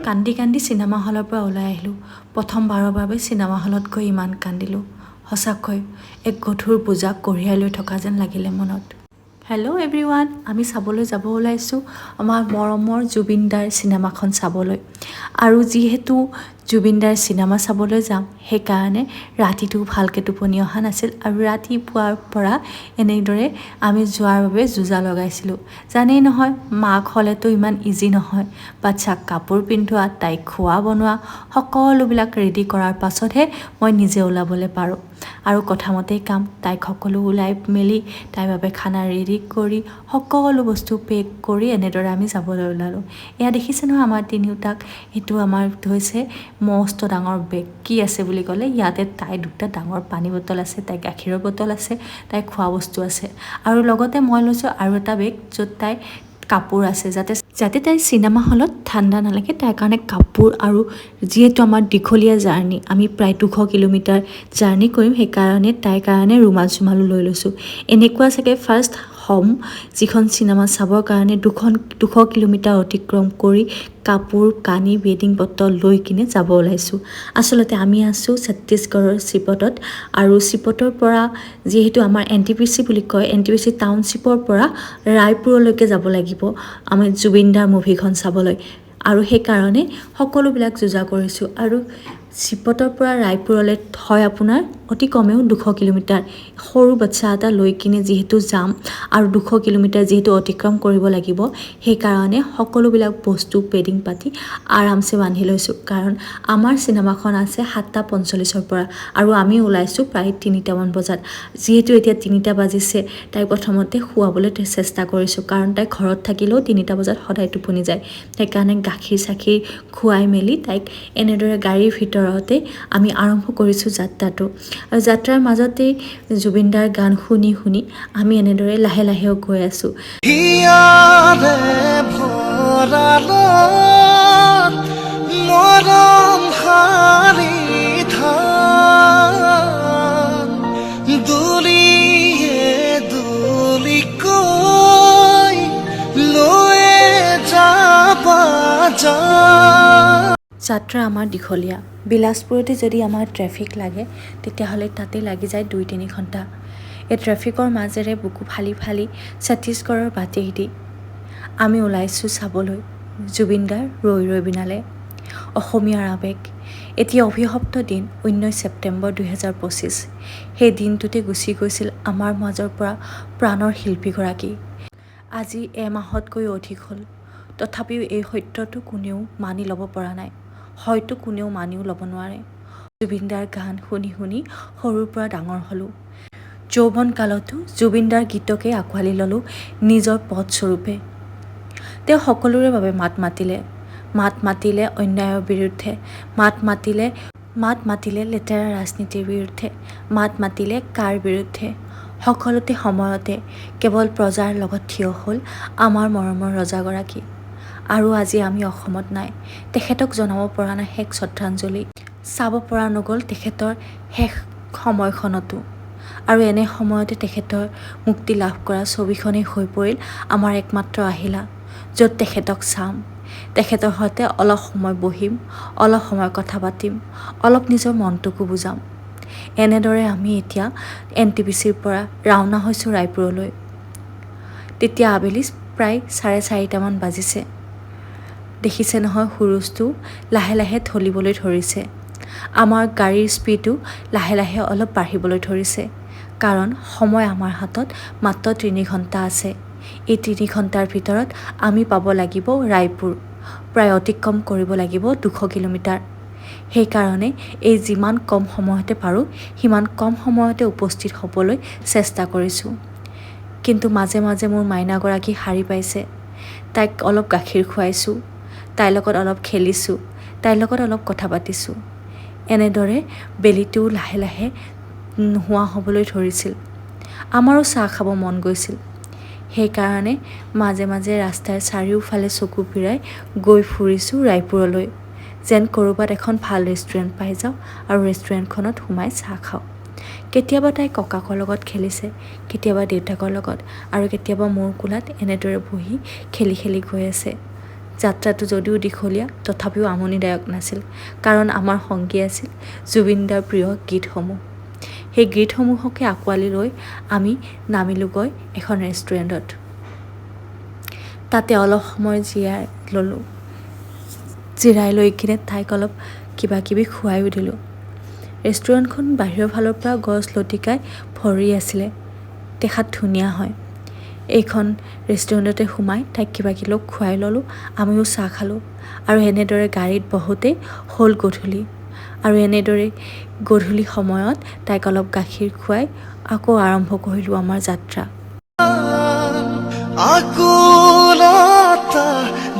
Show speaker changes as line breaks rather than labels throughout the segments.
কান্দি কান্দি চিনেমা হলৰ পৰা ওলাই আহিলোঁ। প্ৰথমবাৰৰ বাবে চিনেমা হলত গৈ ইমান কান্দিলোঁ। সঁচাকৈ এক গধুৰ বোজা কঢ়িয়াই লৈ থকা যেন লাগিলে মনত। হেল্ল' এভৰিৱান, আমি চাবলৈ যাব ওলাইছোঁ আমাৰ মৰমৰ জুবিন দাৰ চিনেমাখন চাবলৈ। আৰু যিহেতু জুবিন দাৰ চিনেমা চাবলৈ যাম, সেইকাৰণে ৰাতিটো ভালকৈ টোপনি অহা নাছিল আৰু ৰাতিপুৱাৰ পৰা এনেদৰে আমি যোৱাৰ বাবে যোজা লগাইছিলোঁ। জানেই নহয়, মাক হ'লেতো ইমান ইজি নহয়। বাচ্চাক কাপোৰ পিন্ধোৱা, তাইক খোৱা বনোৱা, সকলোবিলাক ৰেডি কৰাৰ পাছতহে মই নিজে ওলাবলৈ পাৰোঁ। আৰু কথামতেই কাম, তাইক সকলো ওলাই মেলি তাইৰ বাবে খানা ৰেডি কৰি সকলো বস্তু পেক কৰি এনেদৰে আমি যাবলৈ ওলালোঁ। এয়া দেখিছে নহয় আমাৰ তিনিওটাক। এইটো আমাৰ হৈছে মস্ত ডাঙৰ বেগ। কি আছে বুলি ক'লে, ইয়াতে তাই দুটা ডাঙৰ পানী বটল আছে, তাই গাখীৰৰ বটল আছে, তাই খোৱা বস্তু আছে। আৰু লগতে মই লৈছোঁ আৰু এটা বেগ য'ত তাই কাপোৰ আছে, যাতে তাই চিনেমা হলত ঠাণ্ডা নালাগে তাৰ কাৰণে কাপোৰ। আৰু যিহেতু আমাৰ দীঘলীয়া জাৰ্ণি, আমি প্ৰায় 200 কিলোমিটাৰ জাৰ্ণি কৰিম, সেইকাৰণে তাইৰ কাৰণে ৰুমাল চুমালো লৈ লৈছোঁ। এনেকুৱা চাগে ফাৰ্ষ্ট যিখন চিনেমা চাবৰ কাৰণে 200 কিলোমিটাৰ অতিক্ৰম কৰি কাপোৰ কানি বেডিং বটল লৈ কিনে যাব ওলাইছোঁ। আচলতে আমি আছোঁ ছত্তীশগড়ৰ চিপটত। আৰু চিপটৰ পৰা যিহেতু আমাৰ NTPC বুলি কয়, NTPC টাউনশ্বিপৰ পৰা ৰায়পুৰলৈকে যাব লাগিব আমি জুবিন দাৰ মুভিখন চাবলৈ। আৰু সেইকাৰণে সকলোবিলাক যোজা কৰিছোঁ। আৰু চিপটৰ পৰা ৰায়পুৰলৈ হয় আপোনাৰ অতি কমেও 200 কিলোমিটাৰ। সৰু বাচ্চা এটা লৈ কিনে যিহেতু যাম আৰু 200 কিলোমিটাৰ যিহেতু অতিক্ৰম কৰিব লাগিব, সেইকাৰণে সকলোবিলাক বস্তু পেডিং পাতি আৰামছে বান্ধি লৈছোঁ। কাৰণ আমাৰ চিনেমাখন আছে 7:45 পৰা আৰু আমি ওলাইছোঁ প্ৰায় 3টামান বজাত। যিহেতু এতিয়া 3টা বাজিছে, তাইক প্ৰথমতে শুৱাবলৈ চেষ্টা কৰিছোঁ, কাৰণ তাই ঘৰত থাকিলেও 3টা বজাত সদায় টোপনি যায়। সেইকাৰণে গাখীৰ চাখীৰ খুৱাই মেলি তাইক এনেদৰে গাড়ীৰ ভিতৰতে আমি আৰম্ভ কৰিছোঁ যাত্ৰাটো। আৰু যাত্ৰাৰ মাজতেই জুবিন দাৰ গান শুনি শুনি আমি এনেদৰে লাহে লাহেও গৈ আছোঁ। যাত্ৰা আমাৰ দীঘলীয়া। বিলাসপুৰতে যদি আমাৰ ট্ৰেফিক লাগে, তেতিয়াহ'লে তাতে লাগি যায় 2-3 ঘণ্টা। এই ট্ৰেফিকৰ মাজেৰে বুকু ফালি ফালি ছত্তীশগড়ৰ বাটেদি আমি ওলাইছোঁ চাবলৈ জুবিন দাৰ ৰৈ ৰৈ বিনালে। অসমীয়াৰ আৱেগ। এতিয়া অভিশপ্ত দিন 19 ছেপ্টেম্বৰ 2025। সেই দিনটোতে গুচি গৈছিল আমাৰ মাজৰ পৰা প্ৰাণৰ শিল্পীগৰাকী। আজি এমাহতকৈও অধিক হ'ল। তথাপিও এই সত্যটো কোনেও মানি ল'ব পৰা নাই, হয়তো কোনেও মানিও ল'ব নোৱাৰে। জুবিন দাৰ গান শুনি শুনি সৰুৰ পৰা ডাঙৰ হ'লোঁ। যৌৱন কালতো জুবিন দাৰ গীতকে আঁকোৱালি ল'লোঁ নিজৰ পথস্বৰূপে। তেওঁ সকলোৰে বাবে মাত মাতিলে অন্যায়ৰ বিৰুদ্ধে, মাত মাতিলে লেতেৰা ৰাজনীতিৰ বিৰুদ্ধে, মাত মাতিলে কাৰ বিৰুদ্ধে। সকলোতে সময়তে কেৱল প্ৰজাৰ লগত থিয় হ'ল আমাৰ মৰমৰ ৰজাগৰাকী। আৰু আজি আমি অসমত নাই। তেখেতক জনাব পৰা নাই শেষ শ্ৰদ্ধাঞ্জলি, চাব পৰা নগ'ল তেখেতৰ শেষ সময়খনতো। আৰু এনে সময়তে তেখেতৰ মুক্তি লাভ কৰা ছবিখনেই হৈ পৰিল আমাৰ একমাত্ৰ আহিলা, য'ত তেখেতক চাম, তেখেতৰ সৈতে অলপ সময় বহিম, অলপ সময় কথা পাতিম, অলপ নিজৰ মনটোকো বুজাম। এনেদৰে আমি এতিয়া NTPCৰ পৰা ৰাওনা হৈছোঁ ৰায়পুৰলৈ। তেতিয়া আবেলি প্ৰায় 4:30মান বাজিছে। দেখিছে নহয়, সুৰুজটো লাহে লাহে ঢলিবলৈ ধৰিছে। আমাৰ গাড়ীৰ স্পীডো লাহে লাহে অলপ বাঢ়িবলৈ ধৰিছে, কাৰণ সময় আমাৰ হাতত মাত্ৰ 3 ঘণ্টা আছে। এই 3 ঘণ্টাৰ ভিতৰত আমি পাব লাগিব ৰায়পুৰ, প্ৰায় অতিক্ৰম কৰিব লাগিব 200 কিলোমিটাৰ। সেইকাৰণে এই যিমান কম সময়তে পাৰোঁ সিমান কম সময়তে উপস্থিত হ'বলৈ চেষ্টা কৰিছোঁ। কিন্তু মাজে মাজে মোৰ মাইনাগৰাকী শাৰী পাইছে। তাইক অলপ গাখীৰ খুৱাইছোঁ, তাইৰ লগত অলপ খেলিছোঁ, তাইৰ লগত অলপ কথা পাতিছোঁ। এনেদৰে বেলিটোও লাহে লাহে নোহোৱা হ'বলৈ ধৰিছিল। আমাৰো চাহ খাব মন গৈছিল। সেইকাৰণে মাজে মাজে ৰাস্তাৰ চাৰিওফালে চকু ফুৰাই গৈ ফুৰিছোঁ ৰায়পুৰলৈ, যেন ক'ৰবাত এখন ভাল ৰেষ্টুৰেণ্ট পাই যাওঁ আৰু ৰেষ্টুৰেণ্টখনত সোমাই চাহ খাওঁ। কেতিয়াবা তাই ককাকৰ লগত খেলিছে, কেতিয়াবা দেউতাকৰ লগত, আৰু কেতিয়াবা মোৰ কোলাত এনেদৰে বহি খেলি খেলি গৈ আছে। যাত্ৰাটো যদিও দীঘলীয়া তথাপিও আমনিদায়ক নাছিল, কাৰণ আমাৰ সংগী আছিল জুবিনদাৰ প্ৰিয় গীতসমূহ। সেই গীতসমূহকে আঁকোৱালি লৈ আমি নামিলোগৈ এখন ৰেষ্টুৰেণ্টত। তাতে অলপ সময় জিৰাই লৈ কিনে তাইক অলপ কিবা কিবি খুৱাইও দিলোঁ। ৰেষ্টুৰেণ্টখন বাহিৰৰ ফালৰ পৰা গছ লতিকাই ভৰি আছিলে, দেখাত ধুনীয়া হয়। এইখন ৰেষ্টুৰেণ্টতে সোমাই তাইক কিবা কিবি খুৱাই ল'লোঁ, আমিও চাহ খালোঁ, আৰু এনেদৰে গাড়ীত বহোঁতেই হ'ল গধূলি। আৰু এনেদৰে গধূলি সময়ত তাইক অলপ গাখীৰ খুৱাই আকৌ আৰম্ভ কৰিলোঁ আমাৰ যাত্ৰা।
আকুলতা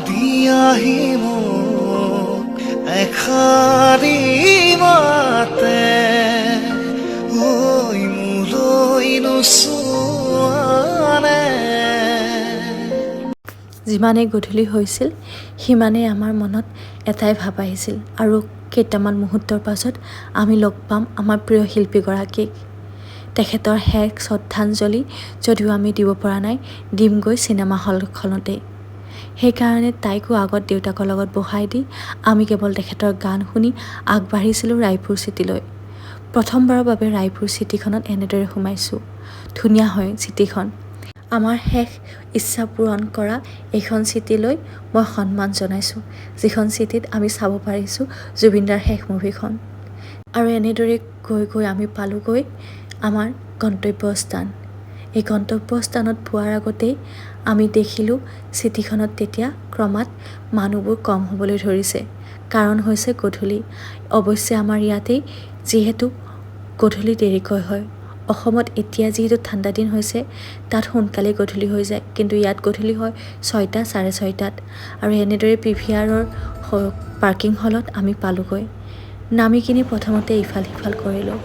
দিয়াহি মোক এষাৰি মাতে, ঐ মোলৈ নোচোৱানে।
যিমানেই গধূলি হৈছিল সিমানেই আমাৰ মনত এটাই ভাৱ আহিছিল, আৰু কেইটামান মুহূৰ্তৰ পাছত আমি লগ পাম আমাৰ প্ৰিয় শিল্পীগৰাকীক। তেখেতৰ শেষ শ্ৰদ্ধাঞ্জলি যদিও আমি দিব পৰা নাই, দিমগৈ চিনেমা হলখনতে। সেইকাৰণে তাইকো আগত দেউতাকৰ লগত বহাই দি আমি কেৱল তেখেতৰ গান শুনি আগবাঢ়িছিলোঁ ৰায়পুৰ চিটিলৈ। প্ৰথমবাৰৰ বাবে ৰায়পুৰ চিটিখনত এনেদৰে সোমাইছোঁ। ধুনীয়া হয় চিটিখন। আমাৰ শেষ ইচ্ছা পূৰণ কৰা এইখন চিটিলৈ মই সন্মান জনাইছোঁ, যিখন চিটিত আমি চাব পাৰিছোঁ জুবিনদাৰ শেষ মুভিখন। আৰু এনেদৰে গৈ গৈ আমি পালোঁগৈ আমাৰ গন্তব্যস্থান। এই গন্তব্যস্থানত পোৱাৰ আগতেই আমি দেখিলোঁ চিটিখনত তেতিয়া ক্ৰমাৎ মানুহবোৰ কম হ'বলৈ ধৰিছে, কাৰণ হৈছে গধূলি। অৱশ্যে আমাৰ ইয়াতেই যিহেতু গধূলি দেৰিকৈ হয়। অসমত এতিয়া যিহেতু ঠাণ্ডা দিন হৈছে, তাত সোনকালেই গধূলি হৈ যায়, কিন্তু ইয়াত গধূলি হয় 6টা, 6:30টাত। আৰু এনেদৰে PVRৰ পাৰ্কিং হলত আমি পালোঁগৈ। নামি কিনি প্ৰথমতে ইফাল সিফাল কৰিলোঁ,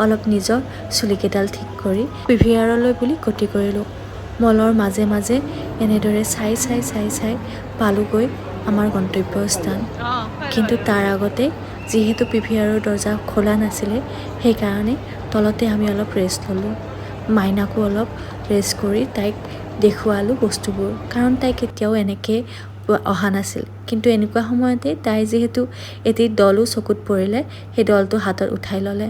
অলপ নিজৰ চুলিকেইডাল ঠিক কৰি PVRলৈ বুলি গতি কৰিলোঁ। মলৰ মাজে মাজে এনেদৰে চাই পালোঁগৈ আমাৰ গন্তব্যস্থান। কিন্তু তাৰ আগতে যিহেতু PVRৰ দৰ্জা খোলা নাছিলে, সেইকাৰণে তলতে আমি অলপ ৰেষ্ট ল'লোঁ। মাইনাকো অলপ ৰেষ্ট কৰি তাইক দেখুৱালোঁ বস্তুবোৰ, কাৰণ তাই কেতিয়াও এনেকৈ অহা নাছিল। কিন্তু এনেকুৱা সময়তে তাই যিহেতু এটি দলো চকুত পৰিলে, সেই দলটো হাতত উঠাই ল'লে।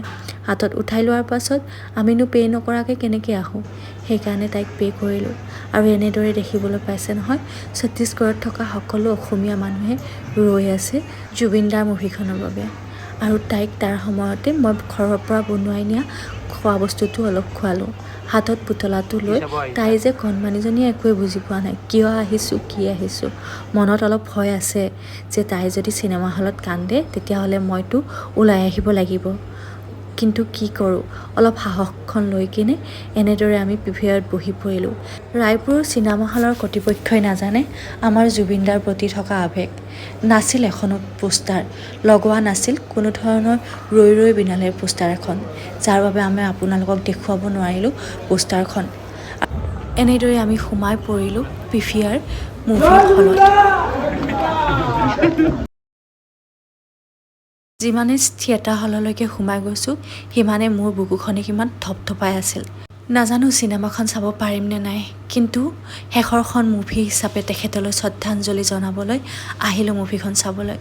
হাতত উঠাই লোৱাৰ পাছত আমিনো পে' নকৰাকৈ কেনেকৈ আহোঁ, সেইকাৰণে তাইক পে' কৰিলোঁ। আৰু এনেদৰে দেখিবলৈ পাইছে নহয়, ছত্তীশগড়ত থকা সকলো অসমীয়া মানুহে ৰৈ আছে জুবিনদাৰ মুভিখনৰ বাবে। আৰু তাইক তাৰ সময়তে মই ঘৰৰ পৰা বনোৱাই নিয়া খোৱা বস্তুটো অলপ খোৱালোঁ। হাতত পুতলাটো লৈ তাই যে কণমানিজনীয়ে একোৱে বুজি পোৱা নাই, কিয় আহিছোঁ কি আহিছোঁ। মনত অলপ ভয় আছে যে তাই যদি চিনেমা হলত কান্দে তেতিয়াহ'লে মইতো ওলাই আহিব লাগিব। কিন্তু কি কৰোঁ, অলপ সাহসখন লৈ কিনে এনেদৰে আমি PVRত বহি পৰিলোঁ। ৰায়পুৰ চিনেমা হলৰ কৰ্তৃপক্ষই নাজানে আমাৰ জুবিনদাৰ প্ৰতি থকা আৱেগ। নাছিল এখনো পোষ্টাৰ, লগোৱা নাছিল কোনো ধৰণৰ ৰৈ বিনালেৰ পোষ্টাৰ এখন, যাৰ বাবে আমি আপোনালোকক দেখুৱাব নোৱাৰিলোঁ পোষ্টাৰখন। এনেদৰে আমি সোমাই পৰিলোঁ PVR মুভি হলত। যিমানে থিয়েটাৰ হললৈকে সোমাই গৈছোঁ, সিমানে মোৰ বুকুখনে কিমান থপথপাই আছিল। নাজানো চিনেমাখন চাব পাৰিম নে নাই, কিন্তু শেষৰখন মুভি হিচাপে তেখেতলৈ শ্ৰদ্ধাঞ্জলি জনাবলৈ আহিলোঁ মুভিখন চাবলৈ।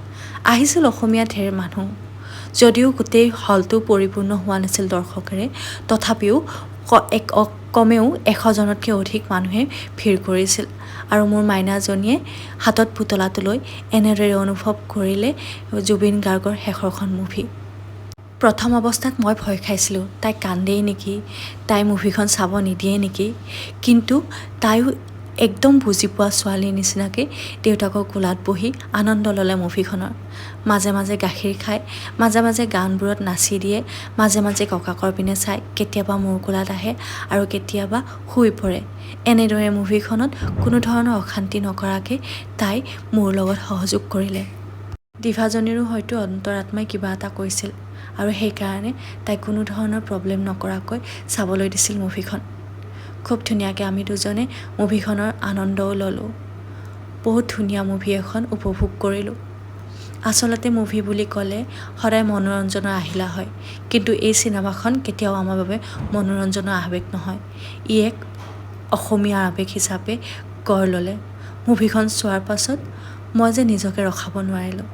আহিছিল অসমীয়া ঢেৰ মানুহ, যদিও গোটেই হলটো পৰিপূৰ্ণ হোৱা নাছিল দৰ্শকেৰে, তথাপিও কমেও 100জনতকৈ অধিক মানুহে ভিৰ কৰিছিল। আৰু মোৰ মাইনাজনীয়ে হাতত পুতলাটো লৈ এনেদৰে অনুভৱ কৰিলে জুবিন গাৰ্গৰ শেষৰখন মুভি। প্ৰথম অৱস্থাত মই ভয় খাইছিলোঁ, তাই কান্দেই নেকি, তাই মুভিখন চাব নিদিয়ে নেকি। কিন্তু তাইও একদম বুজি পোৱা ছোৱালীৰ নিচিনাকৈ দেউতাকৰ কোলাত বহি আনন্দ ল'লে মুভিখনৰ। মাজে মাজে গাখীৰ খায়, মাজে মাজে গানবোৰত নাচি দিয়ে, মাজে মাজে ককাকৰ পিনে চায়, কেতিয়াবা মোৰ কোলাত আহে আৰু কেতিয়াবা শুই পৰে। এনেদৰে মুভিখনত কোনো ধৰণৰ অশান্তি নকৰাকৈ তাই মোৰ লগত সহযোগ কৰিলে। ডিভাজনীৰো হয়তো অন্তৰাত্মাই কিবা এটা কৈছিল, আৰু সেইকাৰণে তাই কোনো ধৰণৰ প্ৰব্লেম নকৰাকৈ চাবলৈ দিছিল মুভিখন। খুব ধুনীয়াকৈ আমি দুজনে মুভিখনৰ আনন্দও ল'লোঁ। বহুত ধুনীয়া মুভি এখন উপভোগ কৰিলোঁ। আচলতে মুভি বুলি ক'লে সদায় মনোৰঞ্জনৰ আহিলা হয়, কিন্তু এই চিনেমাখন কেতিয়াও আমাৰ বাবে মনোৰঞ্জনৰ আৱেগ নহয়। ই এক অসমীয়া আৱেগ হিচাপে গঢ় ল'লে। মুভিখন চোৱাৰ পাছত মই যে নিজকে ৰখাব নোৱাৰিলোঁ।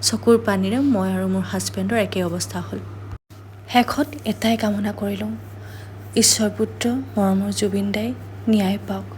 চকুৰ পানীৰে মই আৰু মোৰ হাজবেণ্ডৰ একেই অৱস্থা হ'ল। শেষত এটাই কামনা কৰিলোঁ, ঈশ্বৰ পুত্ৰ মৰমৰ জুবিন দাই ন্যায় পাওক।